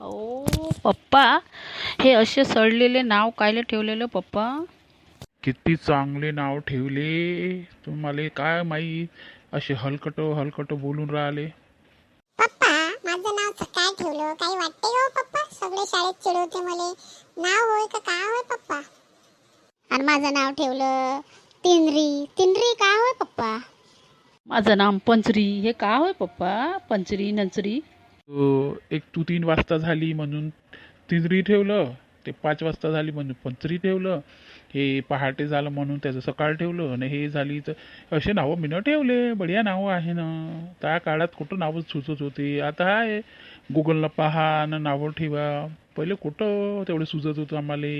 ओ पप्पा, हे असे सडलेले नाव कायले ठेवलेलं पप्पा? किती चांगले नाव ठेवले. तुम्हाला काय माहीत असे हलकट हलकट बोलून राहिले. पप्पा माझं नाव काय ठेवलं काही वाटते का हो पप्पा? सगळे शाळेत चिडवते मले. नाव होय का काय होय पप्पा? आणि माझं नाव ठेवलं तिनरी. तिनरी का होय पप्पा? माझं नाम पंचरी. हे का होय पप्पा? पंचरी नंचरी. एक तू 3 वाजता झाली म्हणून तिजरी ठेवलं, ते 5 वाजता झाली म्हणून पंचरी ठेवलं, हे पहाटे झालं म्हणून त्याचं सकाळ ठेवलं, आणि हे झाली तर असे नावं मीनं ठेवले. बढिया नावं आहे ना. त्या काळात कुठं नावं सुचत होते. आता आहे गुगलला पहा आणि नावं ठेवा. पहिले कुठं तेवढं सुचत होतं आम्हाला.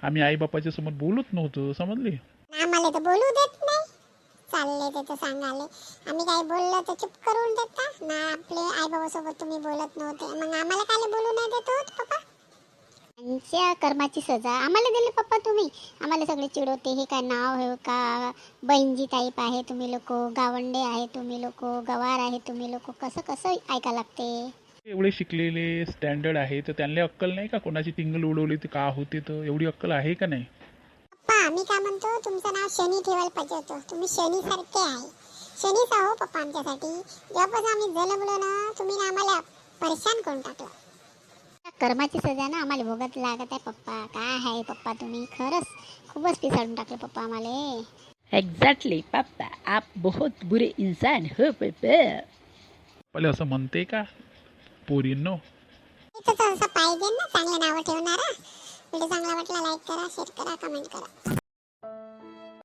आम्ही आईबापाच्या समोर बोलत नव्हतो, समजले. आम्हाला तर बोलू देत नाही. चालले ते तर सांगाले आम्ही काही बोललं तर चुप करून देता ना. आपले आई बाबा सोबत तुम्ही बोलत नव्हते, मग आम्हाला काय बोलू नाही देत होत पप्पा? त्यांच्या कर्माची सजा आम्हाला दिली पप्पा तुम्ही. आम्हाला सगळे चिडवते. हे काय नाव आहे का? बहिणजी टाईप आहे तुम्ही लोक, गावंडे आहे तुम्ही लोक, गवार आहे तुम्ही लोक. कसं कसं ऐका लागते. एवढे शिकलेले स्टँडर्ड आहे तर त्यांना अक्कल नाही का? कोणाची टिंगल उडवली तर का होते, तर एवढी अक्कल आहे का नाही? पप्पा मी काय म्हणतो, तुमचं नाव शनी ठेवायला पाहिजे होतं. तुम्ही शनी सारखे आहे. शनीच आहो पप्पा आमच्यासाठी. जेव्हापासून आम्ही जन्मलो ना, तुम्ही ना आम्हाला परेशान करून टाकलं. कर्माची सजा ना आम्हाला भोगत लागत आहे पप्पा. काय आहे पप्पा तुम्ही खरंच खूपच पिसाळून टाकलं पप्पा आम्हाला. एग्जैक्टली पापा, आप बहुत बुरे इंसान हो पप्पा. पहिले असं म्हणते का पोरींनो? इथं तर असं पाहिजे ना चांगलं नावं ठेवणारा. व्हिडिओ चांगला वाटला लाईक करा, शेअर करा, कमेंट करा.